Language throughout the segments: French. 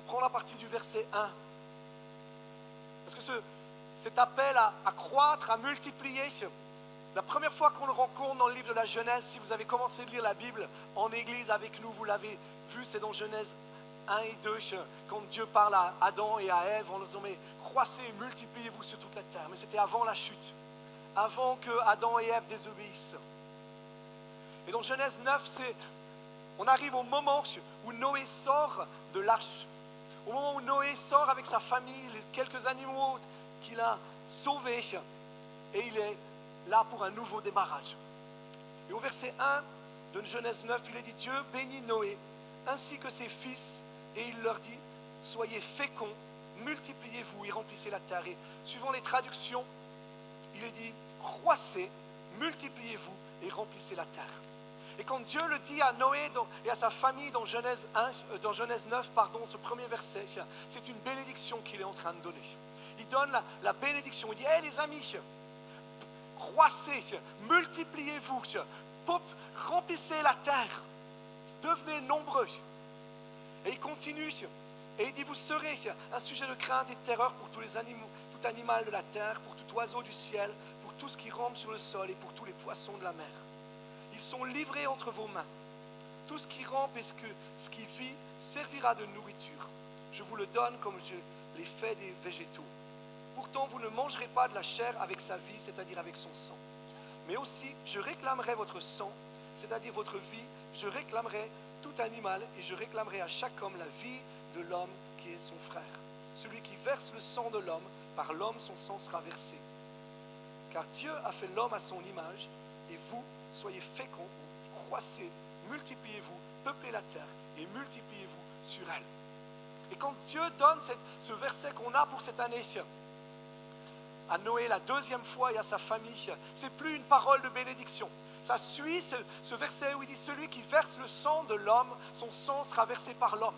prendre à partir du verset 1. Parce que cet appel à croître, à multiplier, la première fois qu'on le rencontre dans le livre de la Genèse, si vous avez commencé à lire la Bible en église avec nous, vous l'avez vu, c'est dans Genèse 1 et 2, quand Dieu parle à Adam et à Ève en leur disant, mais croissez et multipliez-vous sur toute la terre. Mais c'était avant la chute, avant que Adam et Ève désobéissent. Et dans Genèse 9, on arrive au moment où Noé sort de l'arche. Au moment où Noé sort avec sa famille, les quelques animaux qu'il a sauvés, et il est là pour un nouveau démarrage. Et au verset 1 de Genèse 9, il est dit, Dieu bénit Noé ainsi que ses fils, et il leur dit, soyez féconds, multipliez-vous et remplissez la terre. Et suivant les traductions, il est dit, croissez, multipliez-vous et remplissez la terre. Et quand Dieu le dit à Noé et à sa famille dans Genèse 9, ce premier verset, c'est une bénédiction qu'il est en train de donner. Il donne la bénédiction, il dit, hey les amis, croissez, multipliez-vous, remplissez la terre, devenez nombreux. Et il continue, et il dit, vous serez un sujet de crainte et de terreur pour tous les animaux, tout animal de la terre, pour tout oiseau du ciel, pour tout ce qui rampe sur le sol et pour tous les poissons de la mer. Ils sont livrés entre vos mains. Tout ce qui rampe et ce qui vit servira de nourriture. Je vous le donne comme je l'ai fait des végétaux. Pourtant, vous ne mangerez pas de la chair avec sa vie, c'est-à-dire avec son sang. Mais aussi, je réclamerai votre sang, c'est-à-dire votre vie. Je réclamerai tout animal et je réclamerai à chaque homme la vie de l'homme qui est son frère. Celui qui verse le sang de l'homme, par l'homme son sang sera versé. Car Dieu a fait l'homme à son image, et vous, soyez féconds, croissez, multipliez-vous, peuplez la terre et multipliez-vous sur elle. Et quand Dieu donne ce verset qu'on a pour cette année à Noé la deuxième fois et à sa famille, c'est plus une parole de bénédiction. Ça suit ce verset où il dit, celui qui verse le sang de l'homme, son sang sera versé par l'homme.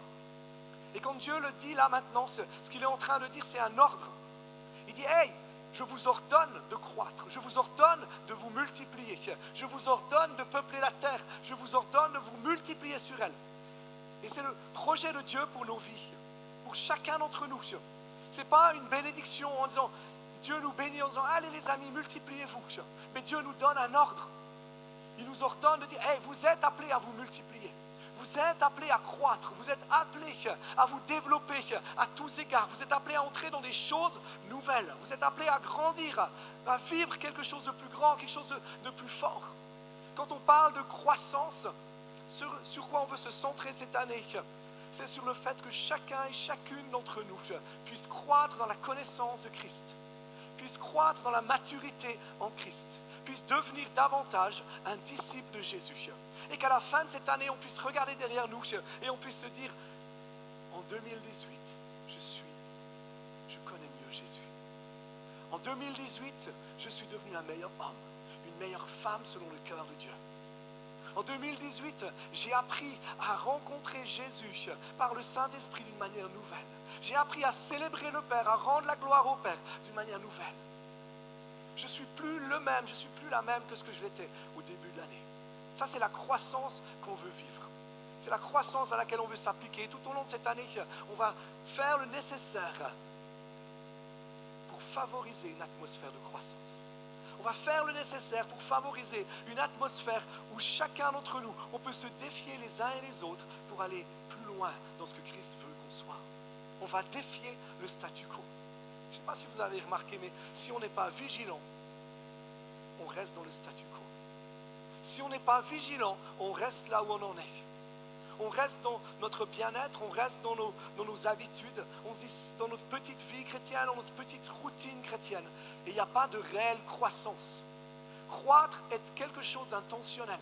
Et quand Dieu le dit là maintenant, ce qu'il est en train de dire, c'est un ordre. Il dit, hey, je vous ordonne de croître, je vous ordonne de vous multiplier, je vous ordonne de peupler la terre, je vous ordonne de vous multiplier sur elle. Et c'est le projet de Dieu pour nos vies, pour chacun d'entre nous. Ce n'est pas une bénédiction en disant, Dieu nous bénit en disant, allez les amis, multipliez-vous. Mais Dieu nous donne un ordre. Il nous ordonne de dire, hey, vous êtes appelés à vous multiplier. Vous êtes appelés à croître, vous êtes appelés à vous développer à tous égards. Vous êtes appelés à entrer dans des choses nouvelles. Vous êtes appelés à grandir, à vivre quelque chose de plus grand, quelque chose de plus fort. Quand on parle de croissance, sur quoi on veut se centrer cette année, c'est sur le fait que chacun et chacune d'entre nous puisse croître dans la connaissance de Christ, puisse croître dans la maturité en Christ, puisse devenir davantage un disciple de Jésus. Et qu'à la fin de cette année, on puisse regarder derrière nous et on puisse se dire, en 2018, je connais mieux Jésus. En 2018, je suis devenu un meilleur homme, une meilleure femme selon le cœur de Dieu. En 2018, j'ai appris à rencontrer Jésus par le Saint-Esprit d'une manière nouvelle. J'ai appris à célébrer le Père, à rendre la gloire au Père d'une manière nouvelle. Je ne suis plus le même, je ne suis plus la même que ce que je l'étais au début de l'année. Ça, c'est la croissance qu'on veut vivre. C'est la croissance à laquelle on veut s'appliquer. Tout au long de cette année, on va faire le nécessaire pour favoriser une atmosphère de croissance. On va faire le nécessaire pour favoriser une atmosphère où chacun d'entre nous, on peut se défier les uns et les autres pour aller plus loin dans ce que Christ veut qu'on soit. On va défier le statu quo. Je ne sais pas si vous avez remarqué, mais si on n'est pas vigilant, on reste dans le statu quo. Si on n'est pas vigilant, on reste là où on en est. On reste dans notre bien-être, on reste dans nos habitudes, dans notre petite vie chrétienne, dans notre petite routine chrétienne. Et il n'y a pas de réelle croissance. Croître est quelque chose d'intentionnel.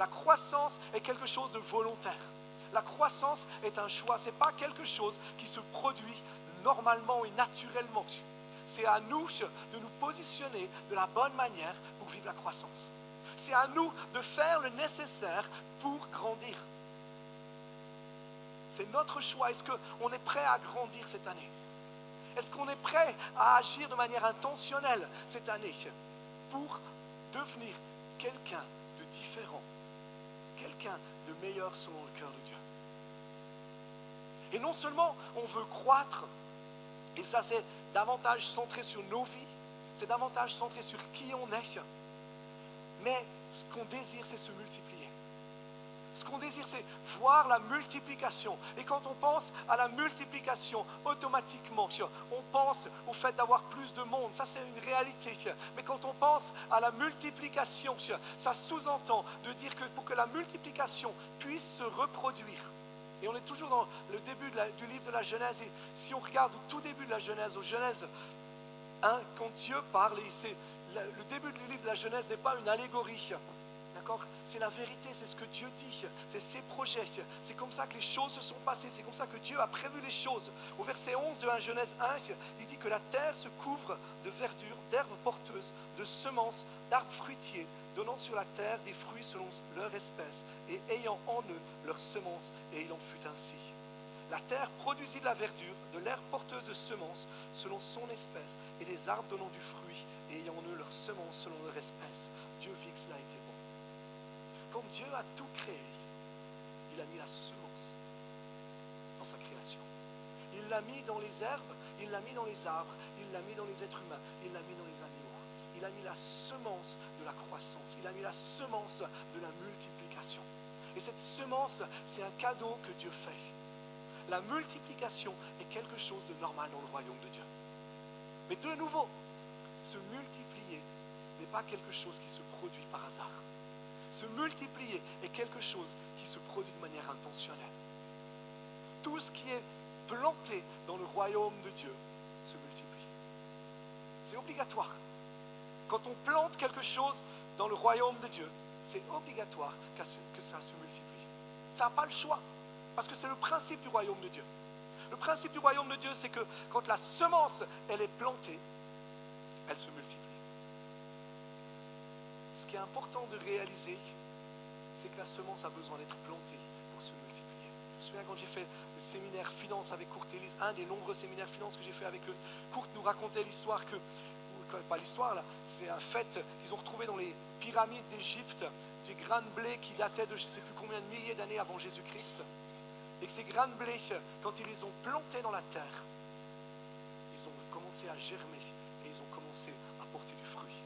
La croissance est quelque chose de volontaire. La croissance est un choix. Ce n'est pas quelque chose qui se produit normalement et naturellement. C'est à nous de nous positionner de la bonne manière pour vivre la croissance. C'est à nous de faire le nécessaire pour grandir. C'est notre choix. Est-ce qu'on est prêt à grandir cette année? Est-ce qu'on est prêt à agir de manière intentionnelle cette année pour devenir quelqu'un de différent, quelqu'un de meilleur selon le cœur de Dieu? Et non seulement on veut croître, et ça c'est davantage centré sur nos vies, c'est davantage centré sur qui on est, mais ce qu'on désire c'est se multiplier. Ce qu'on désire, c'est voir la multiplication. Et quand on pense à la multiplication, automatiquement, on pense au fait d'avoir plus de monde. Ça, c'est une réalité. Mais quand on pense à la multiplication, ça sous-entend de dire que pour que la multiplication puisse se reproduire, et on est toujours dans le début du livre de la Genèse, et si on regarde au tout début de la Genèse, au Genèse 1, quand Dieu parle, le début du livre de la Genèse n'est pas une allégorie. D'accord ? C'est la vérité, c'est ce que Dieu dit, c'est ses projets, c'est comme ça que les choses se sont passées, c'est comme ça que Dieu a prévu les choses. Au verset 11 de la Genèse 1, il dit que la terre se couvre de verdure, d'herbes porteuses, de semences, d'arbres fruitiers, donnant sur la terre des fruits selon leur espèce, et ayant en eux leurs semences, et il en fut ainsi. La terre produisit de la verdure, de l'herbe porteuse de semences, selon son espèce, et des arbres donnant du fruit, et ayant en eux leurs semences selon leur espèce. Dieu vit que cela a été bon. Quand Dieu a tout créé, il a mis la semence dans sa création. Il l'a mis dans les herbes, il l'a mis dans les arbres, il l'a mis dans les êtres humains, il l'a mis dans les animaux. Il a mis la semence de la croissance, il a mis la semence de la multiplication. Et cette semence, c'est un cadeau que Dieu fait. La multiplication est quelque chose de normal dans le royaume de Dieu. Mais de nouveau, se multiplier n'est pas quelque chose qui se produit par hasard. Se multiplier est quelque chose qui se produit de manière intentionnelle. Tout ce qui est planté dans le royaume de Dieu se multiplie. C'est obligatoire. Quand on plante quelque chose dans le royaume de Dieu, c'est obligatoire que ça se multiplie. Ça n'a pas le choix, parce que c'est le principe du royaume de Dieu. Le principe du royaume de Dieu, c'est que quand la semence, elle est plantée, elle se multiplie. Ce qui est important de réaliser, c'est que la semence a besoin d'être plantée pour se multiplier. Je me souviens quand j'ai fait le séminaire finance avec Kurt Ellis, un des nombreux séminaires finance que j'ai fait avec eux, Kurt nous racontait l'histoire que, pas l'histoire là, c'est un fait qu'ils ont retrouvé dans les pyramides d'Égypte, des grains de blé qui dataient de je ne sais plus combien de milliers d'années avant Jésus-Christ. Et que ces grains de blé, quand ils les ont plantés dans la terre, ils ont commencé à germer et ils ont commencé à porter du fruit.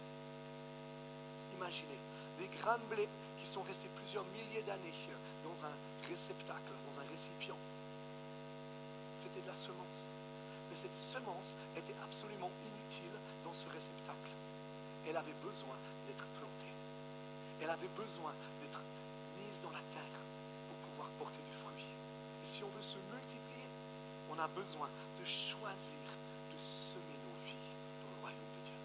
Imaginez, des grains de blé qui sont restés plusieurs milliers d'années dans un réceptacle, dans un récipient. C'était de la semence. Mais cette semence était absolument inutile dans ce réceptacle. Elle avait besoin d'être plantée. Elle avait besoin d'être mise dans la terre pour pouvoir porter du fruit. Et si on veut se multiplier, on a besoin de choisir de semer nos vies dans le royaume de Dieu.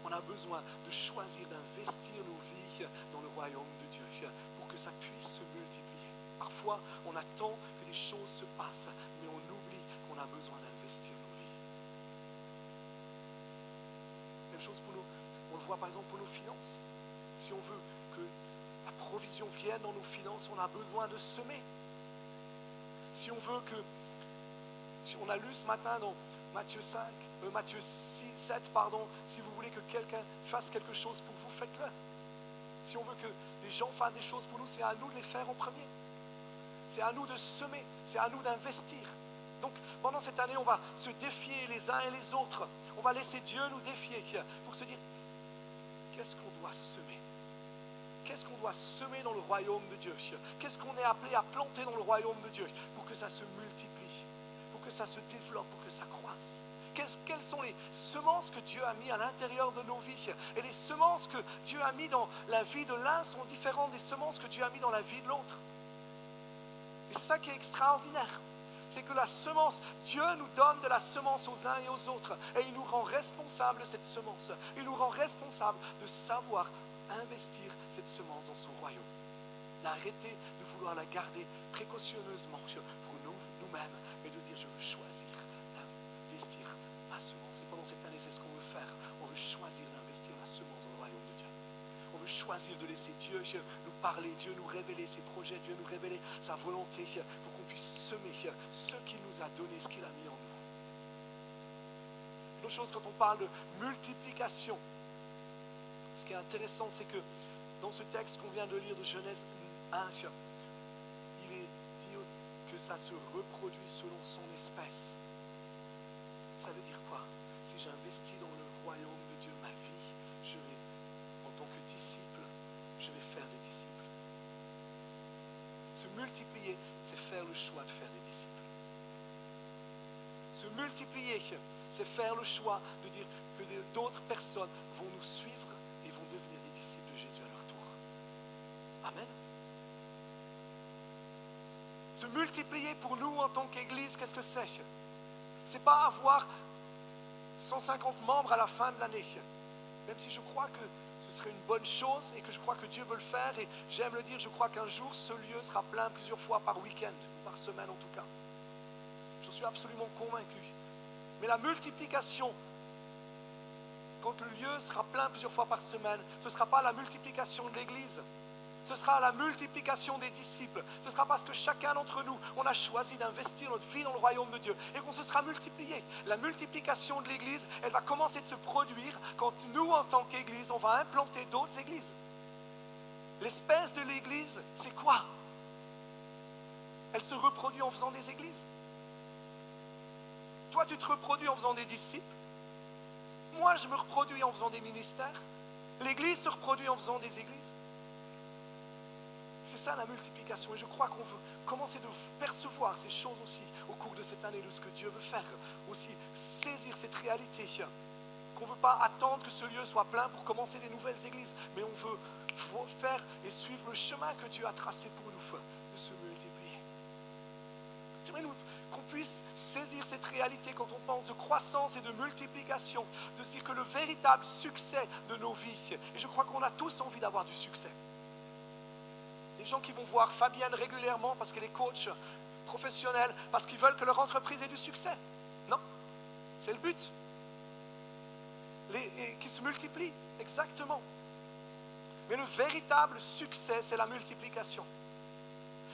On a besoin de choisir d'investir nos vies dans le royaume de Dieu pour que ça puisse se multiplier. Parfois, on attend que les choses se passent, mais on oublie qu'on a besoin d'investir nos vies. Même chose pour nous, on le voit par exemple pour nos finances. Si on veut que la provision vienne dans nos finances, on a besoin de semer. Si on veut que, si on a lu ce matin dans Matthieu 6, 7, si vous voulez que quelqu'un fasse quelque chose pour vous, faites-le. Si on veut que les gens fassent des choses pour nous, c'est à nous de les faire en premier. C'est à nous de semer, c'est à nous d'investir. Donc pendant cette année, on va se défier les uns et les autres. On va laisser Dieu nous défier pour se dire, qu'est-ce qu'on doit semer ? Qu'est-ce qu'on doit semer dans le royaume de Dieu ? Qu'est-ce qu'on est appelé à planter dans le royaume de Dieu pour que ça se multiplie, pour que ça se développe, pour que ça croisse ? Quelles sont les semences que Dieu a mis à l'intérieur de nos vies ? Et les semences que Dieu a mis dans la vie de l'un sont différentes des semences que Dieu a mis dans la vie de l'autre. Et c'est ça qui est extraordinaire. C'est que la semence, Dieu nous donne de la semence aux uns et aux autres. Et il nous rend responsables de cette semence. Il nous rend responsables de savoir investir cette semence dans son royaume. D'arrêter de vouloir la garder précautionneusement pour nous-mêmes, mais de dire je veux choisir d'investir ma semence. Et pendant cette année, c'est ce qu'on veut faire. On veut choisir d'investir la semence dans le royaume de Dieu. On veut choisir de laisser Dieu nous parler, Dieu nous révéler ses projets, Dieu nous révéler sa volonté pour qu'on puisse semer ce qu'il nous a donné, ce qu'il a mis en nous. Une autre chose, quand on parle de multiplication, ce qui est intéressant, c'est que dans ce texte qu'on vient de lire de Genèse 1, il est dit que que ça se reproduit selon son espèce. Ça veut dire quoi? Si j'investis dans le royaume de Dieu ma vie, je vais, en tant que disciple, je vais faire des disciples. Se multiplier, c'est faire le choix de faire des disciples. Se multiplier, c'est faire le choix de dire que d'autres personnes vont nous suivre et vont devenir des disciples de Jésus à leur tour. Amen. Se multiplier pour nous en tant qu'Église, qu'est-ce que c'est? C'est pas avoir 150 membres à la fin de l'année. Même si je crois que ce serait une bonne chose et que je crois que Dieu veut le faire, et j'aime le dire, je crois qu'un jour ce lieu sera plein plusieurs fois par week-end, ou par semaine en tout cas. Je suis absolument convaincu. Mais la multiplication, quand le lieu sera plein plusieurs fois par semaine, ce ne sera pas la multiplication de l'Église. Ce sera la multiplication des disciples. Ce sera parce que chacun d'entre nous, on a choisi d'investir notre vie dans le royaume de Dieu et qu'on se sera multiplié. La multiplication de l'Église, elle va commencer de se produire quand nous, en tant qu'Église, on va implanter d'autres églises. L'espèce de l'Église, c'est quoi? Elle se reproduit en faisant des églises. Toi, tu te reproduis en faisant des disciples. Moi, je me reproduis en faisant des ministères. L'Église se reproduit en faisant des églises. C'est ça la multiplication, et je crois qu'on veut commencer de percevoir ces choses aussi au cours de cette année, de ce que Dieu veut faire, aussi saisir cette réalité, qu'on ne veut pas attendre que ce lieu soit plein pour commencer des nouvelles églises, mais on veut faire et suivre le chemin que Dieu a tracé pour nous, de se multiplier. J'aimerais qu'on puisse saisir cette réalité quand on pense de croissance et de multiplication, de se dire que le véritable succès de nos vies, et je crois qu'on a tous envie d'avoir du succès. Des gens qui vont voir Fabienne régulièrement parce qu'elle est coach professionnelle, parce qu'ils veulent que leur entreprise ait du succès. Non, c'est le but. Qui se multiplient, exactement. Mais le véritable succès, c'est la multiplication.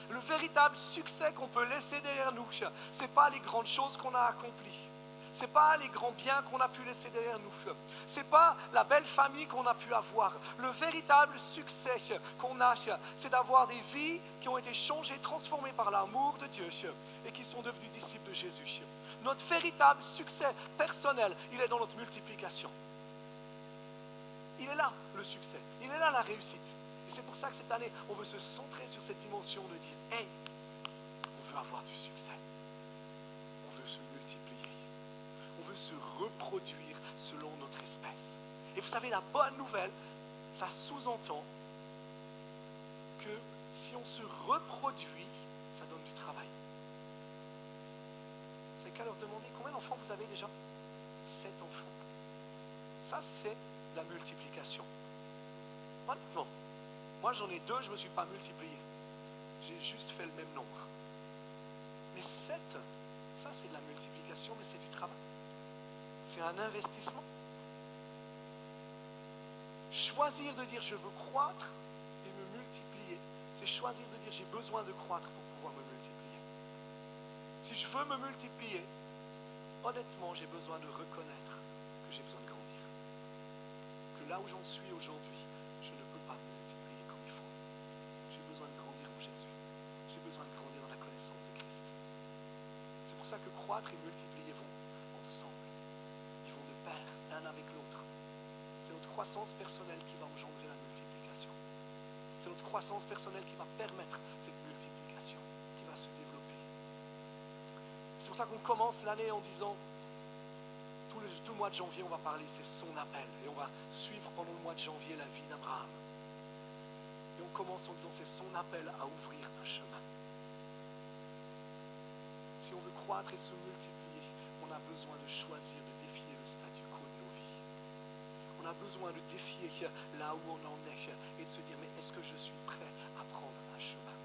Le véritable succès qu'on peut laisser derrière nous, ce n'est pas les grandes choses qu'on a accomplies. Ce n'est pas les grands biens qu'on a pu laisser derrière nous. Ce n'est pas la belle famille qu'on a pu avoir. Le véritable succès qu'on a, c'est d'avoir des vies qui ont été changées, transformées par l'amour de Dieu et qui sont devenues disciples de Jésus. Notre véritable succès personnel, il est dans notre multiplication. Il est là, le succès. Il est là, la réussite. Et c'est pour ça que cette année, on veut se centrer sur cette dimension de dire, hey, on veut avoir du succès. On veut se multiplier. On veut se reproduire selon notre espèce. Et vous savez, la bonne nouvelle, ça sous-entend que si on se reproduit, ça donne du travail. Vous savez qu'à leur demander combien d'enfants vous avez déjà? 7 enfants. Ça, c'est la multiplication. Honnêtement, moi j'en ai 2, je ne me suis pas multiplié. J'ai juste fait le même nombre. Mais 7, ça c'est de la multiplication, mais c'est du travail. C'est un investissement. Choisir de dire je veux croître et me multiplier, c'est choisir de dire j'ai besoin de croître pour pouvoir me multiplier. Si je veux me multiplier, honnêtement, j'ai besoin de reconnaître que j'ai besoin de grandir. Que là où j'en suis aujourd'hui, je ne peux pas me multiplier comme il faut. J'ai besoin de grandir en Jésus. J'ai besoin de grandir dans la connaissance de Christ. C'est pour ça que croître et multiplier vont ensemble. Ils vont de pair, l'un avec l'autre. C'est notre croissance personnelle qui va engendrer la multiplication. C'est notre croissance personnelle qui va permettre cette multiplication, qui va se développer. C'est pour ça qu'on commence l'année en disant, tout le mois de janvier, on va parler, c'est son appel. Et on va suivre pendant le mois de janvier la vie d'Abraham. Et on commence en disant, c'est son appel à ouvrir un chemin. Si on veut croître et se multiplier, on a besoin de choisir de défier le statu quo de nos vies. On a besoin de défier là où on en est et de se dire, mais est-ce que je suis prêt à prendre un chemin?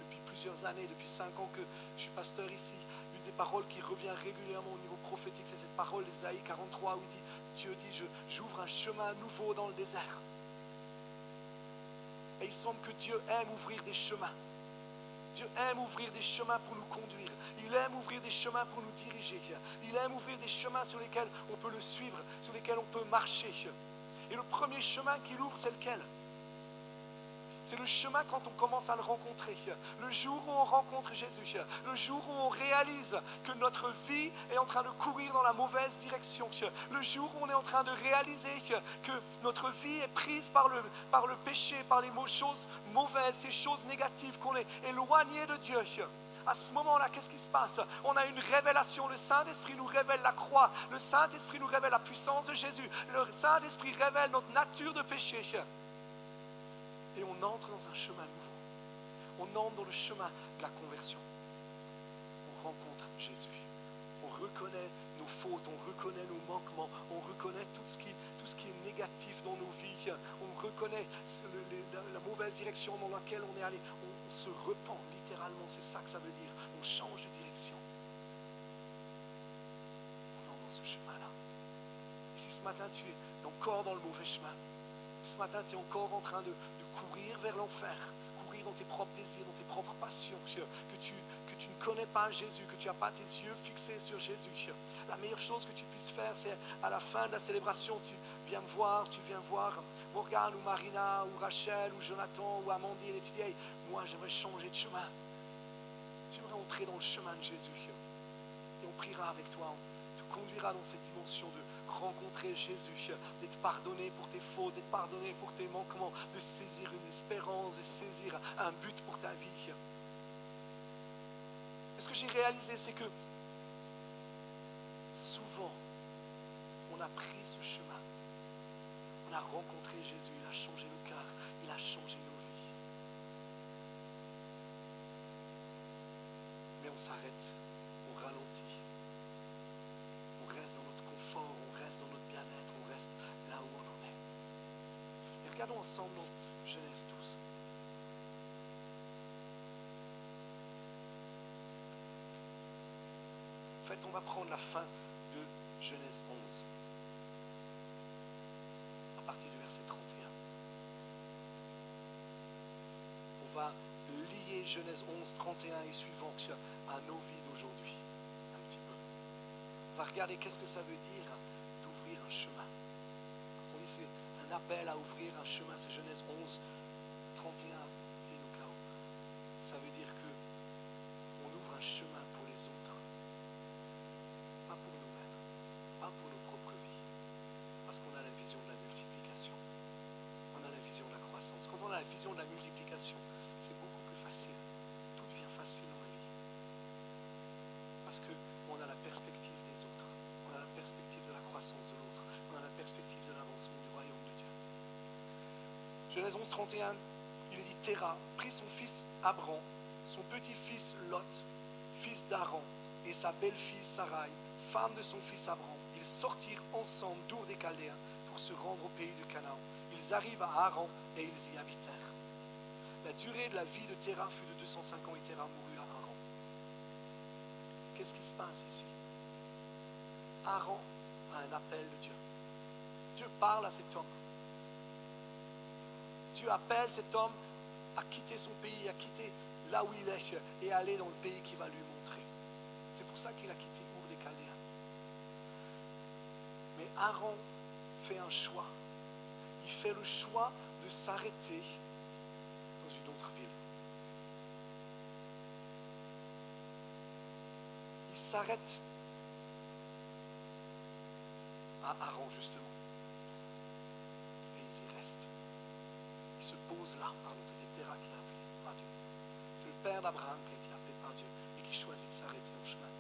Depuis plusieurs années, depuis 5 ans que je suis pasteur ici, une des paroles qui revient régulièrement au niveau prophétique, c'est cette parole d'Ésaïe 43 où Dieu dit, j'ouvre un chemin nouveau dans le désert. Et il semble que Dieu aime ouvrir des chemins. Dieu aime ouvrir des chemins pour nous conduire. Il aime ouvrir des chemins pour nous diriger. Il aime ouvrir des chemins sur lesquels on peut le suivre, sur lesquels on peut marcher. Et le premier chemin qu'il ouvre, c'est lequel? C'est le chemin quand on commence à le rencontrer. Le jour où on rencontre Jésus, le jour où on réalise que notre vie est en train de courir dans la mauvaise direction, le jour où on est en train de réaliser que notre vie est prise par le péché, par les choses mauvaises, ces choses négatives, qu'on est éloigné de Dieu. À ce moment-là, qu'est-ce qui se passe? On a une révélation. Le Saint-Esprit nous révèle la croix. Le Saint-Esprit nous révèle la puissance de Jésus. Le Saint-Esprit révèle notre nature de péché. Et on entre dans un chemin nouveau. On entre dans le chemin de la conversion. On rencontre Jésus. On reconnaît nos fautes, on reconnaît nos manquements, on reconnaît tout ce qui est négatif dans nos vies. On reconnaît la mauvaise direction dans laquelle on est allé. On se repent, littéralement, c'est ça que ça veut dire. On change de direction. On entre dans ce chemin-là. Et si ce matin tu es encore dans le mauvais chemin, si ce matin tu es encore en train de courir vers l'enfer, courir dans tes propres désirs, dans tes propres passions, que tu ne connais pas Jésus, que tu n'as pas tes yeux fixés sur Jésus, la meilleure chose que tu puisses faire, c'est à la fin de la célébration, tu viens voir Morgane ou Marina ou Rachel ou Jonathan ou Amandine et tu dis, hey, moi j'aimerais changer de chemin. J'aimerais entrer dans le chemin de Jésus. Et on priera avec toi, on te conduira dans cette dimension de rencontrer Jésus, d'être pardonné pour tes fautes, d'être pardonné pour tes manquements, de saisir une espérance, de saisir un but pour ta vie. Et ce que j'ai réalisé, c'est que souvent, on a pris ce chemin. On a rencontré Jésus, il a changé nos cœurs, il a changé nos vies. Mais on s'arrête, on ralentit. On reste dans notre confort, on reste dans notre bien-être, on reste là où on en est. Et regardons ensemble dans Genèse 12. En fait, on va prendre la fin de Genèse 11, à partir du verset 31. On va lier Genèse 11, 31 et suivant à nos vies d'aujourd'hui, un petit peu. On va regarder qu'est-ce que ça veut dire d'ouvrir un chemin. On dit c'est un appel à ouvrir un chemin, c'est Genèse 11, 31. Ça veut dire que on ouvre un chemin pour les autres. Pas pour nous-mêmes, pas pour nos propres vies, parce qu'on a la vision de la multiplication, on a la vision de la croissance. Quand on a la vision de la multiplication, c'est beaucoup plus facile, tout devient facile dans la vie, parce qu'on a la perspective des autres, on a la perspective de la croissance de l'autre, on a la perspective de l'avancement du royaume de Dieu. Genèse 11, 31, il dit Terah prit son fils Abram, son petit-fils Lot, fils d'Aaron, et sa belle-fille Sarai, femme de son fils Abram. Ils sortirent ensemble d'Our des Chaldéens pour se rendre au pays de Canaan. Ils arrivent à Haran et ils y habitèrent. La durée de la vie de Terah fut de 205 ans et Terah mourut à Haran. Qu'est-ce qui se passe ici? Haran a un appel de Dieu. Dieu parle à cet homme. Dieu appelle cet homme à quitter son pays, à quitter là où il est et aller dans le pays qu'il va lui montrer. C'est pour ça qu'il a quitté Our des Chaldéens. Mais Aaron fait un choix. Il fait le choix de s'arrêter dans une autre ville. Il s'arrête à Haran justement. Et il y reste. Il se pose là, c'était Terah qui l'a appelé par Dieu. C'est le père d'Abraham qui a été appelé par Dieu et qui choisit de s'arrêter en chemin.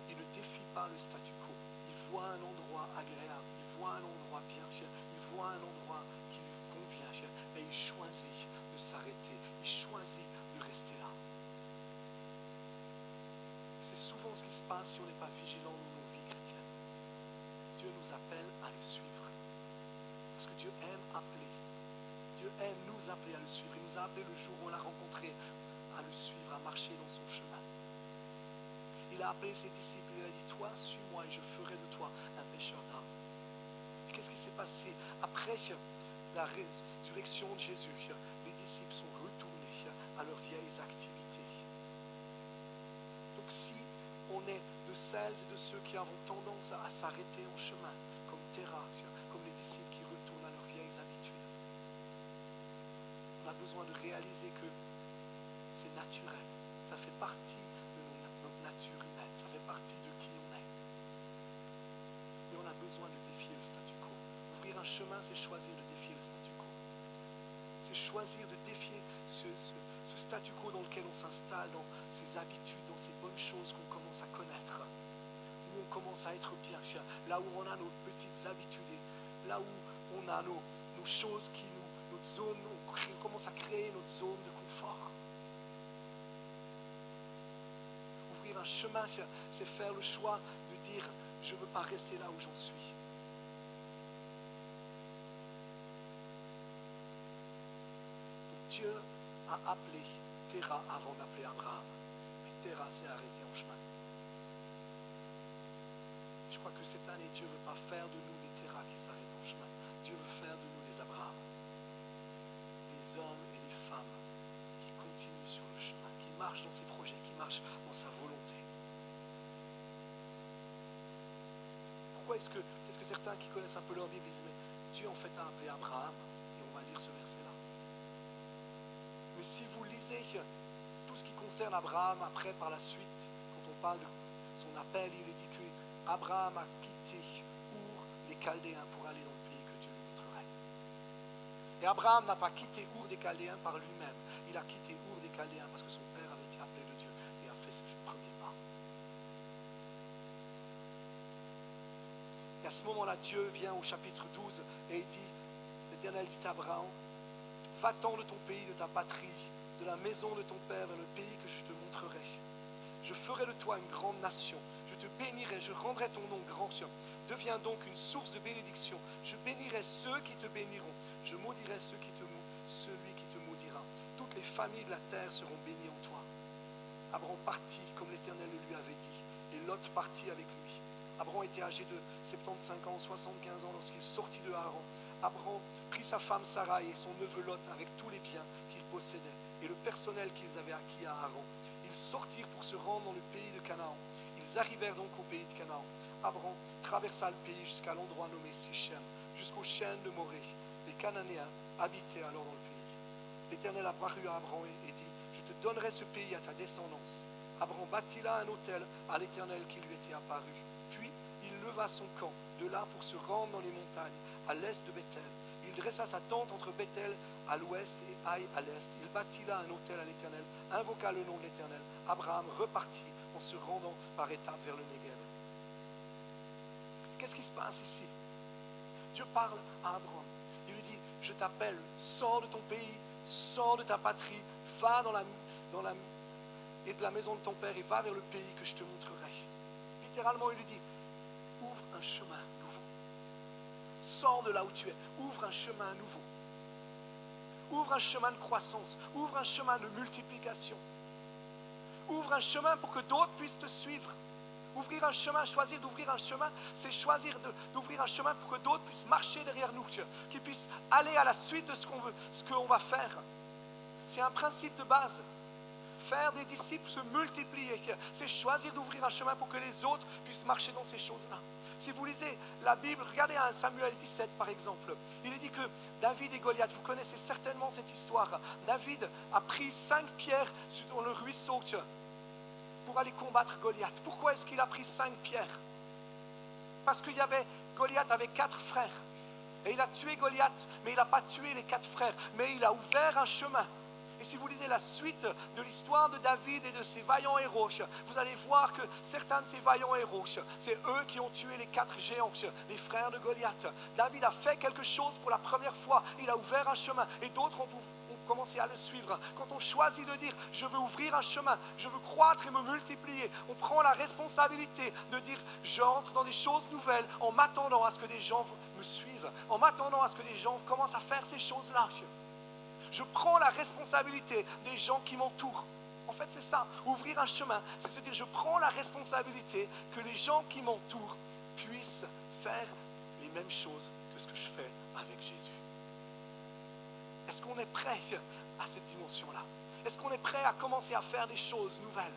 Il ne défie pas le statu quo. Il voit un endroit agréable, il voit un endroit bien, il voit un endroit qui lui convient et il choisit de s'arrêter, il choisit de rester là. C'est souvent ce qui se passe si on n'est pas vigilant dans nos vies chrétiennes. Dieu nous appelle à le suivre. Parce que Dieu aime appeler. Dieu aime nous appeler à le suivre. Il nous a appelé le jour où on l'a rencontré à le suivre, à marcher dans son chemin. Il a appelé ses disciples, il a dit, toi, suis-moi et je ferai de toi un pêcheur d'âmes. Et qu'est-ce qui s'est passé? Après la résurrection de Jésus, les disciples sont retournés à leurs vieilles activités. Donc si on est de celles et de ceux qui avons tendance à s'arrêter en chemin, comme Terah, comme les disciples qui retournent à leurs vieilles habitudes, besoin de réaliser que c'est naturel. Ça fait partie de notre nature humaine. Ça fait partie de qui on est. Mais on a besoin de défier le statu quo. Ouvrir un chemin, c'est choisir de défier le statu quo. C'est choisir de défier ce statu quo dans lequel on s'installe, dans ces habitudes, dans ces bonnes choses qu'on commence à connaître. Où on commence à être bien, là où on a nos petites habitudes, et là où on a nos choses qui notre zone, on commence à créer notre zone de confort. Ouvrir un chemin, c'est faire le choix de dire, je ne veux pas rester là où j'en suis. Donc Dieu a appelé Terah avant d'appeler Abraham. Mais Terah s'est arrêté en chemin. Je crois que cette année, Dieu ne veut pas faire de nous des Terah qui s'arrêtent en chemin. Dieu veut faire de nous des Abraham. Des hommes et des femmes qui continuent sur le chemin, qui marchent dans ses projets, qui marchent dans sa volonté. Pourquoi est-ce que certains qui connaissent un peu leur Bible disent, mais Dieu en fait a appelé Abraham, et on va lire ce verset-là. Mais si vous lisez tout ce qui concerne Abraham, après par la suite, quand on parle de son appel, il est dit que Abraham a quitté Our des Chaldéens pour aller dans le pays que Dieu lui montrerait. Et Abraham n'a pas quitté Our des Chaldéens par lui-même. Il a quitté Our des Chaldéens parce que son père avait été appelé de Dieu et a fait ce premier pas. Et à ce moment-là, Dieu vient au chapitre 12 et il dit, l'Éternel dit à Abraham, va-t'en de ton pays, de ta patrie, de la maison de ton père vers le pays que je te montrerai. Je ferai de toi une grande nation. Je te bénirai, je rendrai ton nom grand. Deviens donc une source de bénédiction. Je bénirai ceux qui te béniront. Je maudirai celui qui te maudira. Toutes les familles de la terre seront bénies en toi. Abraham partit comme l'Éternel le lui avait dit. Et Lot partit avec lui. Abraham était âgé de 75 ans, 75 ans lorsqu'il sortit de Haran. Abraham prit sa femme Sarai et son neveu Lot avec tous les biens qu'ils possédaient et le personnel qu'ils avaient acquis à Haran. Ils sortirent pour se rendre dans le pays de Canaan. Ils arrivèrent donc au pays de Canaan. Abraham traversa le pays jusqu'à l'endroit nommé Sichem, jusqu'aux chênes de Morée. Les Cananéens habitaient alors dans le pays. L'Éternel apparut à Abraham et dit, je te donnerai ce pays à ta descendance. Abraham bâtit là un autel à l'Éternel qui lui était apparu. Puis il leva son camp de là pour se rendre dans les montagnes, à l'est de Bethel. Il dressa sa tente entre Bethel à l'ouest et Haï à l'est. Il bâtit là un autel à l'Éternel, invoqua le nom de l'Éternel. Abraham repartit en se rendant par étapes vers le Negev. Qu'est-ce qui se passe ici? Dieu parle à Abraham. Il lui dit, je t'appelle, sors de ton pays, sors de ta patrie, va et de la maison de ton père et va vers le pays que je te montrerai. Littéralement, il lui dit, ouvre un chemin nouveau. Sors de là où tu es, ouvre un chemin nouveau. Ouvre un chemin de croissance, ouvre un chemin de multiplication. Ouvre un chemin pour que d'autres puissent te suivre. Ouvrir un chemin, choisir d'ouvrir un chemin, c'est choisir d'ouvrir un chemin pour que d'autres puissent marcher derrière nous, qu'ils puissent aller à la suite de ce qu'on va faire. C'est un principe de base. Faire des disciples, se multiplier, c'est choisir d'ouvrir un chemin pour que les autres puissent marcher dans ces choses-là. Si vous lisez la Bible, regardez à Samuel 17 par exemple, il est dit que David et Goliath, vous connaissez certainement cette histoire, David a pris 5 pierres dans le ruisseau pour aller combattre Goliath. Pourquoi est-ce qu'il a pris 5 pierres? Parce que Goliath avait 4 frères. Et il a tué Goliath, mais il n'a pas tué les 4 frères, mais il a ouvert un chemin. Et si vous lisez la suite de l'histoire de David et de ses vaillants héros, vous allez voir que certains de ces vaillants héros, c'est eux qui ont tué les 4 géants, les frères de Goliath. David a fait quelque chose pour la première fois, il a ouvert un chemin et d'autres ont commencé à le suivre. Quand on choisit de dire je veux ouvrir un chemin, je veux croître et me multiplier, on prend la responsabilité de dire j'entre dans des choses nouvelles en m'attendant à ce que des gens me suivent, en m'attendant à ce que des gens commencent à faire ces choses-là. Je prends la responsabilité des gens qui m'entourent. En fait, c'est ça. Ouvrir un chemin, c'est se dire je prends la responsabilité que les gens qui m'entourent puissent faire les mêmes choses que ce que je fais avec Jésus. Est-ce qu'on est prêt à cette dimension-là? Est-ce qu'on est prêt à commencer à faire des choses nouvelles?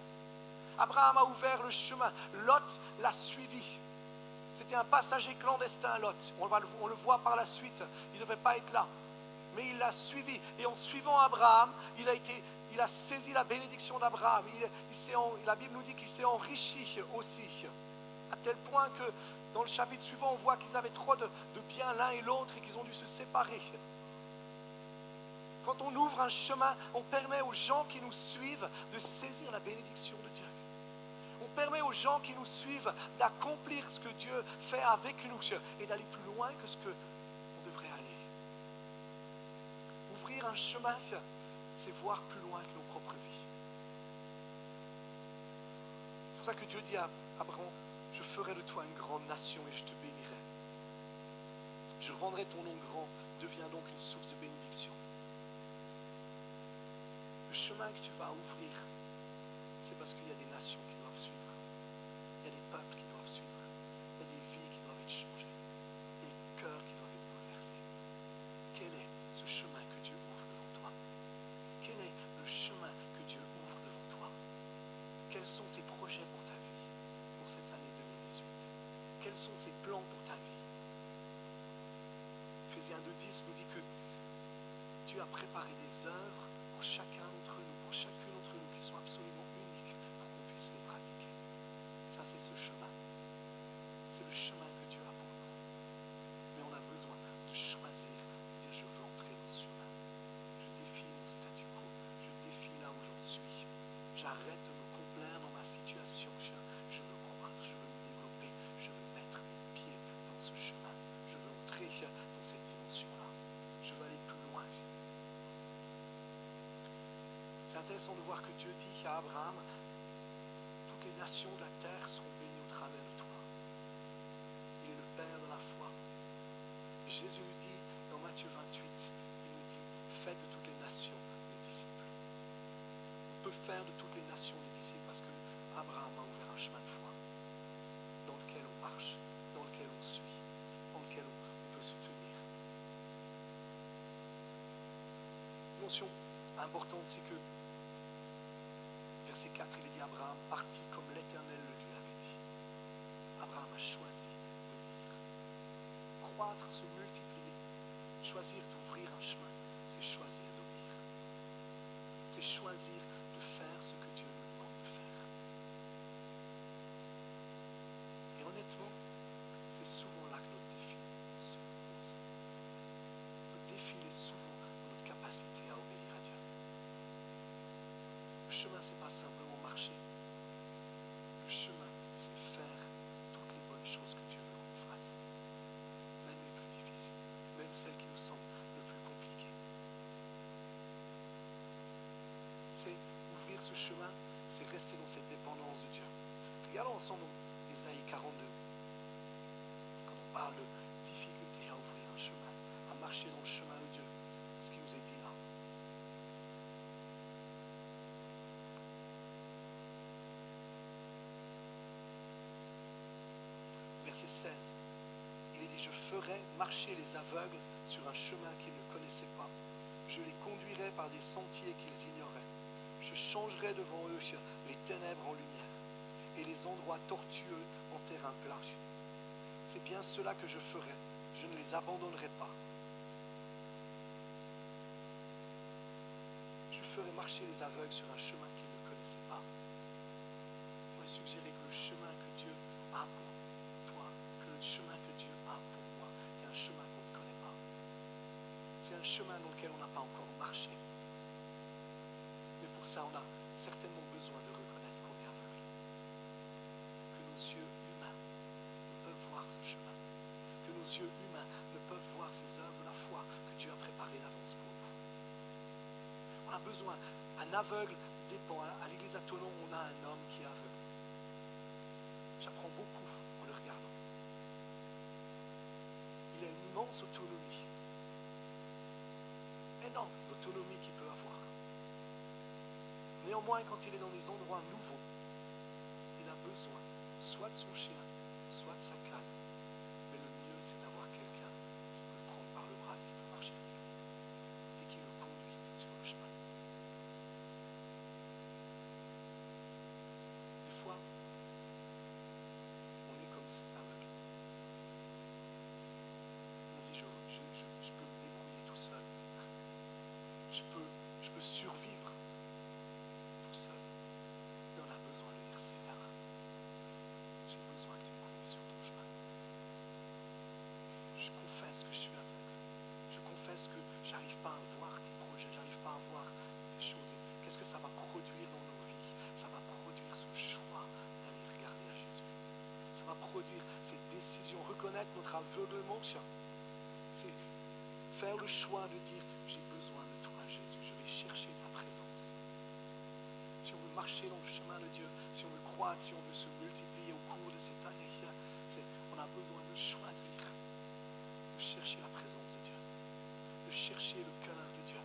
Abraham a ouvert le chemin. Lot l'a suivi. C'était un passager clandestin, Lot. On le voit par la suite. Il ne devait pas être là. mais il l'a suivi. Et en suivant Abraham, il a saisi la bénédiction d'Abraham. La Bible nous dit qu'il s'est enrichi aussi. À tel point que dans le chapitre suivant, on voit qu'ils avaient trop de biens l'un et l'autre et qu'ils ont dû se séparer. Quand on ouvre un chemin, on permet aux gens qui nous suivent de saisir la bénédiction de Dieu. On permet aux gens qui nous suivent d'accomplir ce que Dieu fait avec nous et d'aller plus loin que ce qu'on devrait aller. Ouvrir un chemin, c'est voir plus loin que nos propres vies. C'est pour ça que Dieu dit à Abraham, je ferai de toi une grande nation et je te bénirai. Je rendrai ton nom grand, deviens donc une source de bénédiction. Le chemin que tu vas ouvrir, c'est parce qu'il y a des nations qui doivent suivre. Il y a des peuples qui doivent suivre. Il y a des vies qui doivent être changées. Il y a des cœurs qui doivent être bouleversés. Quel est ce chemin que Dieu ouvre devant toi? Quel est le chemin que Dieu ouvre devant toi? Quels sont ses projets pour ta vie, pour cette année 2018? Quels sont ses plans pour ta vie? Ephésiens 2:10 nous dit que Dieu a préparé des œuvres pour chacun d'entre nous, pour chacune d'entre nous, qui sont absolument uniques pour qu'on puisse les pratiquer. Ça, c'est ce chemin. C'est le chemin que Dieu a pour nous. Mais on a besoin de choisir, de dire je veux entrer dans ce chemin. Je défie mon statu quo, je défie là où j'en suis. J'arrête de me complaire dans ma situation. Je veux croître, je veux me développer, je veux mettre mes pieds dans ce chemin. Je veux entrer dans cette dimension-là. Je veux aller plus loin. C'est intéressant de voir que Dieu dit à Abraham, toutes les nations de la terre seront bénies au travers de toi. Il est le Père de la foi. Et Jésus nous dit dans Matthieu 28, il nous dit, faites de toutes les nations des disciples. On peut faire de toutes les nations des disciples parce que Abraham a ouvert un chemin de foi dans lequel on marche, dans lequel on suit, dans lequel on peut se tenir. Une notion importante, c'est que verset 4, il est dit Abraham partit comme l'Éternel le lui avait dit. Abraham a choisi d'obéir. Croître, se multiplier, choisir d'ouvrir un chemin, c'est choisir d'obéir. C'est choisir de faire ce que Dieu nous demande de faire. Et honnêtement, c'est souvent là que notre défi se pose. Notre défi est souvent dans notre capacité à obéir à Dieu. Le chemin, c'est pas simplement marcher. Le chemin, c'est faire toutes les bonnes choses que Dieu veut qu'on fasse. Même les plus difficiles, même celles qui nous semblent le plus compliquées. C'est ouvrir ce chemin, c'est rester dans cette dépendance de Dieu. Regardons ensemble Ésaïe 42. Quand on parle de difficulté à ouvrir un chemin, à marcher dans le chemin de Dieu, ce qui nous est dit là. Verset 16, il est dit, je ferai marcher les aveugles sur un chemin qu'ils ne connaissaient pas. Je les conduirai par des sentiers qu'ils ignoraient. Je changerai devant eux les ténèbres en lumière et les endroits tortueux en terrain plat. C'est bien cela que je ferai. Je ne les abandonnerai pas. Je ferai marcher les aveugles sur un chemin qu'ils ne connaissaient pas. Je pourrais suggérer que le chemin que Dieu a pour toi, que le chemin que Dieu a pour moi, est un chemin qu'on ne connaît pas. C'est un chemin dans lequel on n'a pas encore marché. Mais pour ça, on a certainement besoin de reconnaître qu'on est aveugle. Que nos yeux humains ne peuvent voir ce chemin. Que nos yeux humains ne peuvent voir ces œuvres de la foi que Dieu a préparées d'avance pour nous. On a besoin, un aveugle dépend. À l'église à Thonon, on a un homme qui est aveugle. J'apprends beaucoup en le regardant. Il a une immense autonomie. Énorme l'autonomie qu'il peut avoir. Néanmoins, quand il est dans des endroits nouveaux, il a besoin soit de son chien, soit de sa canne. Mais le mieux, c'est d'avoir quelqu'un qui peut le prendre par le bras, qui peut marcher avec lui et qui le conduit sur le chemin. Des fois, on est comme ces aveugles. On se dit, je peux me débrouiller tout seul. je peux survivre tout seul. Mais on a besoin de dire, Seigneur, j'ai besoin que tu me conduises sur ton chemin. Je confesse que je suis aveugle. Je confesse que j'arrive pas à voir tes projets, j'arrive pas à voir tes choses. Qu'est-ce que ça va produire dans nos vies? Ça va produire ce choix d'aller regarder à Jésus. Ça va produire ces décisions, reconnaître notre aveuglement. C'est faire le choix de dire, j'ai besoin de toi, Jésus, je vais chercher ta présence. Si on veut marcher dans le chemin de Dieu, si on veut croître, si on veut se multiplier au cours de cette année, on a besoin de choisir, de chercher la présence de Dieu, de chercher le cœur de Dieu,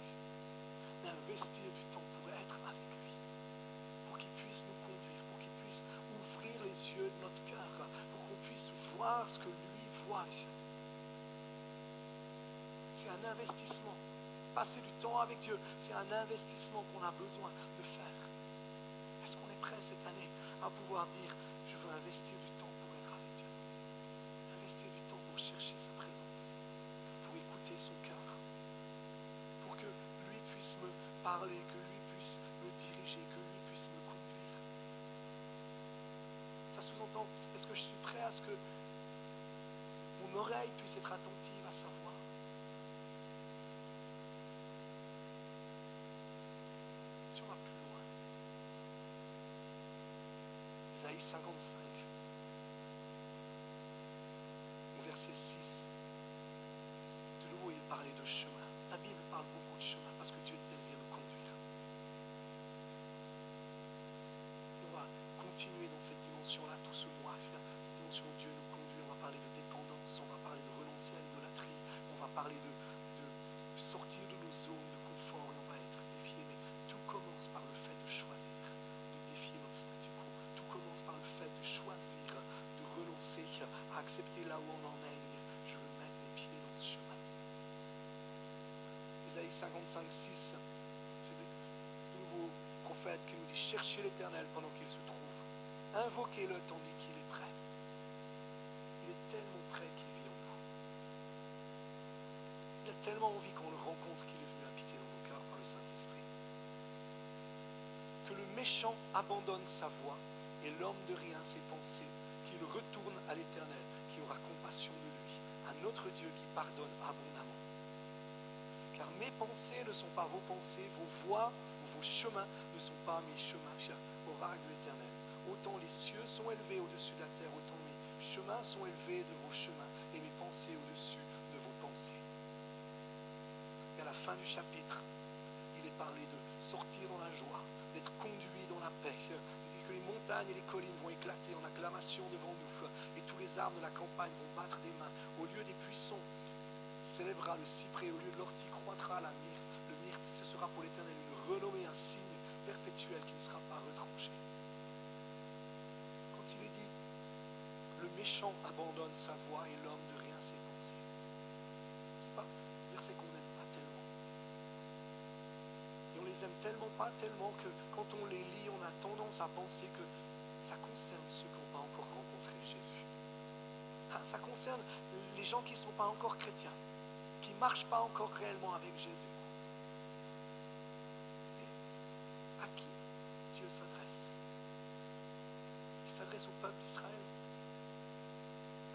d'investir du temps pour être avec lui, pour qu'il puisse nous conduire, pour qu'il puisse ouvrir les yeux de notre cœur, pour qu'on puisse voir ce que lui voit. C'est un investissement. Passer du temps avec Dieu, c'est un investissement qu'on a besoin de faire. Est-ce qu'on est prêt cette année à pouvoir dire, je veux investir du temps pour être avec Dieu, investir du temps pour chercher sa présence, pour écouter son cœur, pour que lui puisse me parler, que lui puisse me diriger, que lui puisse me conduire. Ça sous-entend, est-ce que je suis prêt à ce que mon oreille puisse être attentive à sa voix? Si on va plus loin, Isaïe 55, au verset 6, de nouveau il parlait de chemin. La Bible parle beaucoup de chemin parce que Dieu désire nous conduire. Et on va continuer dans cette dimension-là tout ce mois, cette dimension où Dieu nous conduit. On va parler de dépendance, on va parler de renoncer à l'idolâtrie, on va parler de sortir de nos zones de confort et on va être défié. Mais tout commence par le fait de choisir, de défier notre statu quo. Tout commence par le fait de choisir, de renoncer à accepter là où on en est et de dire, je veux mettre mes pieds dans ce chemin. Isaïe 55, 6, c'est de nouveau prophète qui nous dit, cherchez l'Éternel pendant qu'il se trouve. Invoquez-le tandis qu'il est prêt. Il est tellement prêt qu'il vit en nous. Il a tellement envie qu'on le rencontre qu'il est venu habiter dans nos cœurs par le Saint-Esprit. Que le méchant abandonne sa voie et l'homme de rien ses pensées, qu'il retourne à l'Éternel qui aura compassion de lui, à notre Dieu qui pardonne abondamment. Car mes pensées ne sont pas vos pensées, vos voies ou vos chemins ne sont pas mes chemins, oracle de l'Éternel. Autant les cieux sont élevés au-dessus de la terre, autant mes chemins sont élevés de vos chemins et mes pensées au-dessus de vos pensées. Et à la fin du chapitre, il est parlé de sortir dans la joie, d'être conduit dans la paix, de dire que les montagnes et les collines vont éclater en acclamation devant nous et tous les arbres de la campagne vont battre des mains. Au lieu des buissons s'élèvera le cyprès, au lieu de l'ortie croîtra la myrte. Le myrte, ce sera pour l'Éternel une renommée, un signe perpétuel qui ne sera pas retranché. Quand il est dit, le méchant abandonne sa voie et l'homme de rien ses pensées. C'est pas un verset qu'on n'aime pas tellement. Et on les aime tellement pas tellement que quand on les lit, on a tendance à penser que ça concerne ceux qui n'ont pas encore rencontré Jésus. Ça concerne les gens qui ne sont pas encore chrétiens, qui ne marchent pas encore réellement avec Jésus. Et à qui Dieu s'adresse? Il s'adresse au peuple d'Israël,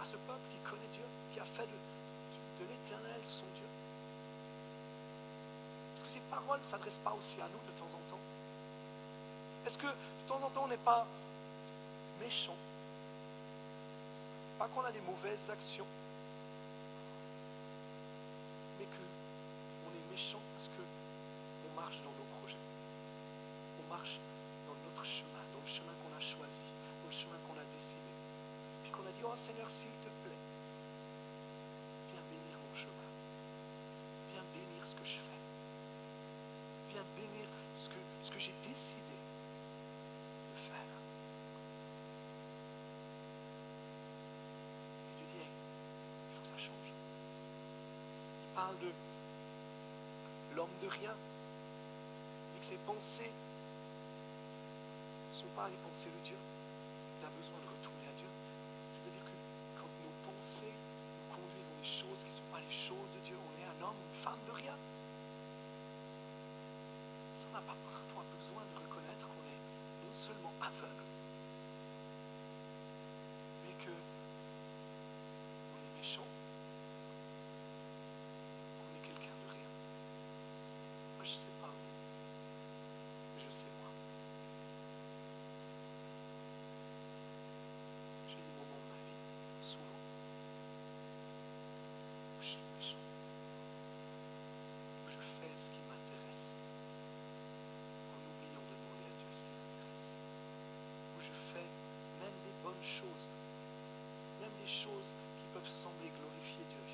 à ce peuple qui connaît Dieu, qui a fait de l'Éternel son Dieu. Est-ce que ces paroles ne s'adressent pas aussi à nous de temps en temps? Est-ce que de temps en temps on n'est pas méchant? Pas qu'on a des mauvaises actions, mais qu'on est méchant parce qu'on marche dans nos projets. On marche dans notre chemin, dans le chemin qu'on a choisi, dans le chemin qu'on a décidé. Puis qu'on a dit, oh Seigneur, s'il te plaît, viens bénir mon chemin. Viens bénir ce que je fais. Viens bénir ce que j'ai décidé de faire. Il parle de l'homme de rien. Il dit que ses pensées ne sont pas les pensées de Dieu. Il a besoin de retourner à Dieu. C'est-à-dire que quand nos pensées nous conduisent dans des choses qui ne sont pas les choses de Dieu, on est un homme, une femme de rien. qu'on n'a pas parfois besoin de reconnaître qu'on est non seulement aveugle, mais que on est méchant, qu'on est quelqu'un de rien. Moi, je ne sais pas vous, mais je sais moi. J'ai des moments de ma vie, souvent, où je suis méchant, où je fais ce qui m'intéresse, en oubliant de demander à Dieu ce qui m'intéresse, où je fais même des bonnes choses, même des choses qui peuvent sembler glorifier Dieu,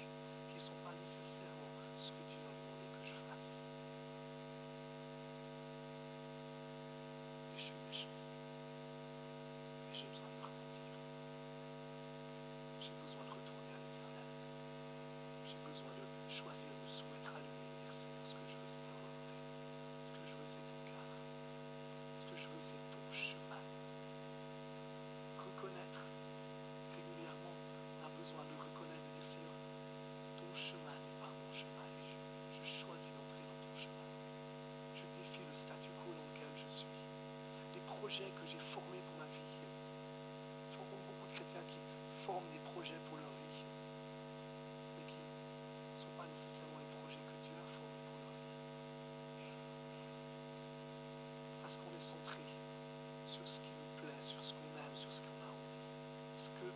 qui ne sont pas nécessairement ce que Dieu a demandé que je fasse. Et je suis méchant. Et j'ai besoin de me repentir. J'ai besoin de retourner à l'Éternel. J'ai besoin de choisir de me soumettre à lui et dire Seigneur, ce que je veux c'est ta volonté. Ce que je veux c'est ton cœur. Ce que je veux c'est ton chemin. Reconnaître régulièrement, on a besoin de reconnaître, de dire Seigneur, ton chemin n'est pas mon chemin. Je choisis d'entrer dans ton chemin. Je défie le statu quo dans lequel je suis. Les projets que j'ai formés pour ma vie. Je rencontre beaucoup de chrétiens qui forment des projets pour leur vie, mais qui ne sont pas nécessairement les projets que Dieu a formés pour leur vie. Parce qu'on est centré sur ce qui nous plaît, sur ce qu'on aime, sur ce qu'on a envie. Est-ce que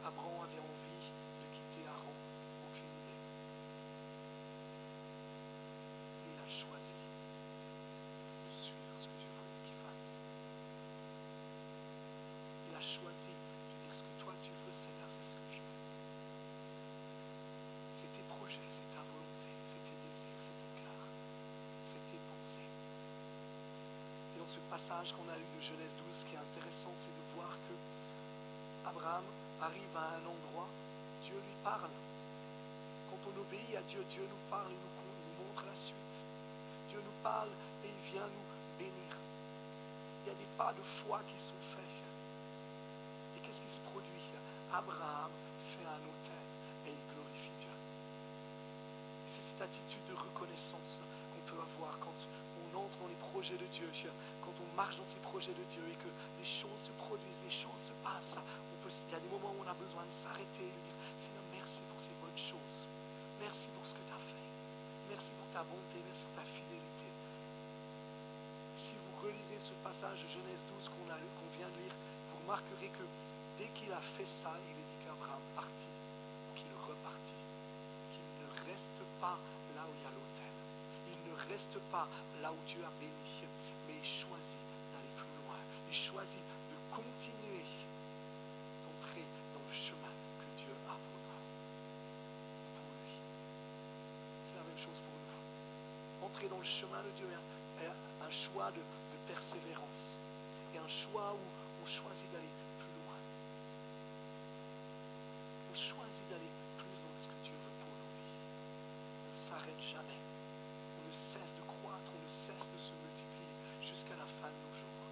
Abraham avait envie de quitter Haran? Aucune idée. Et il a choisi de suivre ce que Dieu voulait qu'il fasse. Il a choisi de dire ce que toi tu veux, Seigneur, c'est ce que je veux. C'est tes projets, c'est ta volonté, c'est tes désirs, c'est ton cœur, c'est tes pensées. Et dans ce passage qu'on a eu de Genèse 12, ce qui est intéressant, c'est de voir que Abraham arrive à un endroit, Dieu lui parle. Quand on obéit à Dieu, Dieu nous parle et nous montre la suite. Dieu nous parle et il vient nous bénir. Il y a des pas de foi qui sont faits. Et qu'est-ce qui se produit? Abraham fait un autel et il glorifie Dieu. Et c'est cette attitude de reconnaissance qu'on peut avoir quand on entre dans les projets de Dieu, quand on marche dans ces projets de Dieu et que les choses se produisent, les choses se passent. Il y a des moments où on a besoin de s'arrêter et de dire Seigneur, merci pour ces bonnes choses. Merci pour ce que tu as fait. Merci pour ta bonté, merci pour ta fidélité. Si vous relisez ce passage de Genèse 12 qu'on vient de lire, vous remarquerez que dès qu'il a fait ça, il est dit qu'Abraham partit, ou qu'il repartit, qu'il ne reste pas là où il y a l'autel. Il ne reste pas là où Dieu a béni, mais il choisit d'aller plus loin. Il choisit de continuer d'entrer dans le chemin que Dieu a pour nous, pour lui. C'est la même chose pour nous. Entrer dans le chemin de Dieu est un choix de persévérance et un choix où on choisit d'aller plus loin. On choisit d'aller plus dans ce que Dieu veut pour nos vies. On ne s'arrête jamais. On ne cesse de croître, on ne cesse de se multiplier jusqu'à la fin de nos jours.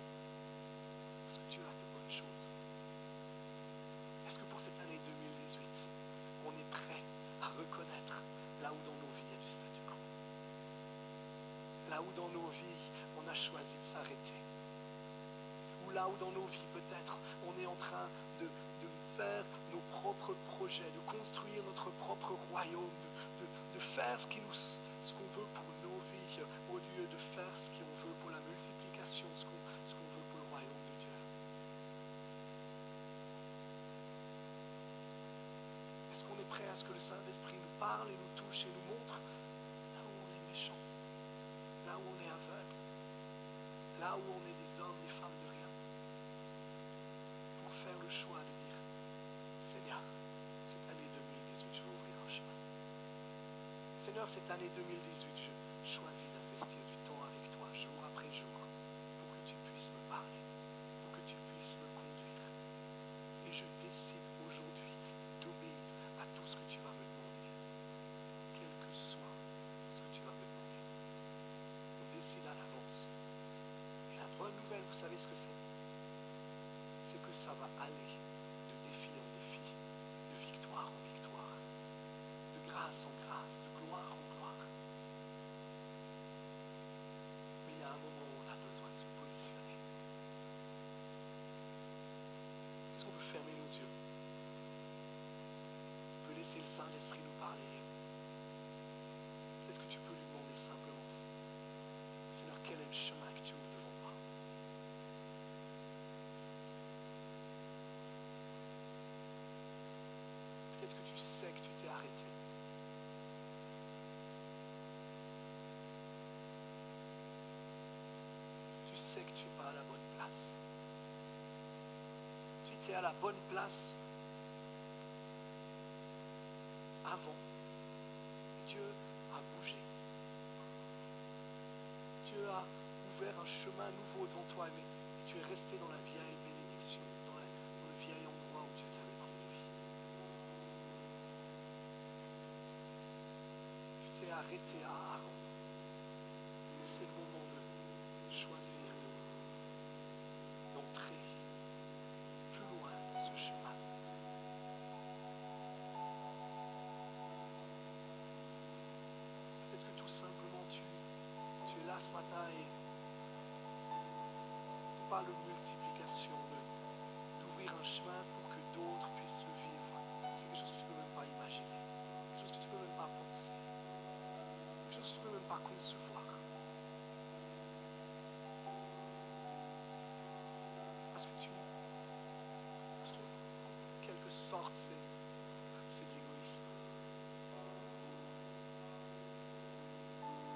Parce que Dieu a de bonnes choses. Est-ce que pour cette année 2018, on est prêt à reconnaître là où dans nos vies il y a du statu quo? Là où dans nos vies, on a choisi de s'arrêter. Ou là où dans nos vies, peut-être, on est en train de faire nos propres projets, de construire notre propre royaume, de faire ce qu'on veut pour nos vies, au lieu de faire ce qu'on veut pour la multiplication, ce qu'on veut pour le royaume de Dieu. Est-ce qu'on est prêt à ce que le Saint-Esprit nous parle et nous touche et nous montre là où on est méchant, là où on est aveugle, là où on est des hommes, des femmes de rien, pour faire le choix de dire Seigneur, cette année 2018, je veux ouvrir un chemin. Seigneur, cette année 2018, je choisis d'investir du temps avec toi, jour après jour, pour que tu puisses me parler, pour que tu puisses me conduire. Et je décide aujourd'hui d'obéir à tout ce que tu vas me demander, quel que soit ce que tu vas me demander. On décide à l'avance. Et la bonne nouvelle, vous savez ce que c'est? C'est que ça va aller de défi en défi, de victoire en victoire, de grâce en grâce, de gloire en gloire. laisser le Saint-Esprit nous parler. Peut-être que tu peux lui demander simplement, Seigneur, quel est le chemin que tu ouvres devant moi? Peut-être que tu sais que tu t'es arrêté. Tu sais que tu n'es pas à la bonne place. Tu étais à la bonne place avant. Dieu a bougé. Dieu a ouvert un chemin nouveau devant toi, mais tu es resté dans la vieille bénédiction, dans le vieil endroit où Dieu t'avait conduit. Tu t'es arrêté à Aaron. C'est le moment de choisir d'entrer plus loin dans ce chemin. Peut-être que tout simplement tu es là ce matin et on parle de multiplication, d'ouvrir un chemin pour que d'autres puissent le vivre. C'est quelque chose que tu ne peux même pas imaginer, quelque chose que tu ne peux même pas penser, quelque chose que tu ne peux même pas concevoir. Parce que en quelque sorte, c'est de l'égoïsme.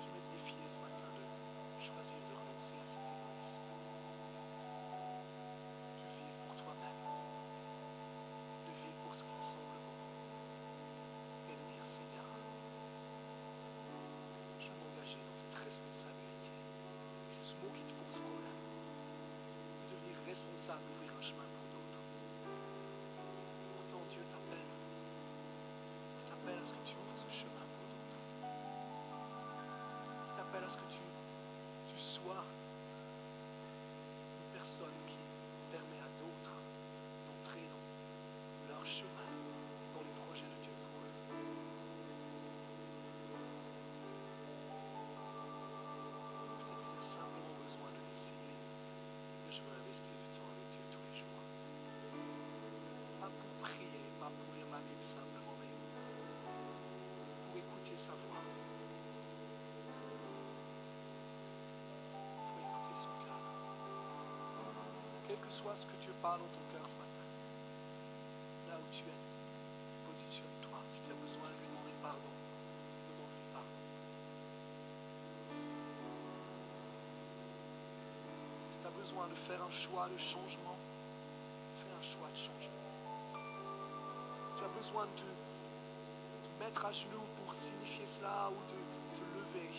Je vais te défier ce matin de choisir de renoncer à cet égoïsme. De vivre pour toi-même. De vivre pour ce qu'il semble bon. Et de dire, Seigneur, je veux m'engager dans cette responsabilité. C'est ce mot qui te pose problème. De devenir responsable, d'ouvrir un chemin pour d'autres. Pourtant, Dieu t'appelle. Il t'appelle à ce que tu ouvres ce chemin pour d'autres. Il t'appelle à ce que tu sois une personne qui permet à d'autres d'entrer dans leur chemin, dans les projets de Dieu pour eux. Peut-être qu'il y a simplement besoin de décider que je veux investir du temps avec Dieu tous les jours. Pas pour prier, pas pour lire ma Bible simplement, mais pour écouter sa voix. Pour écouter son cœur. Quel que soit ce que Dieu parle dans ton cœur ce matin, là où tu es, positionne-toi. Si tu as besoin de lui demander pardon, demande-lui pardon. Si tu as besoin de faire un choix de changement, fais un choix de changement. Si tu as besoin de te mettre à genoux pour signifier cela ou de te lever,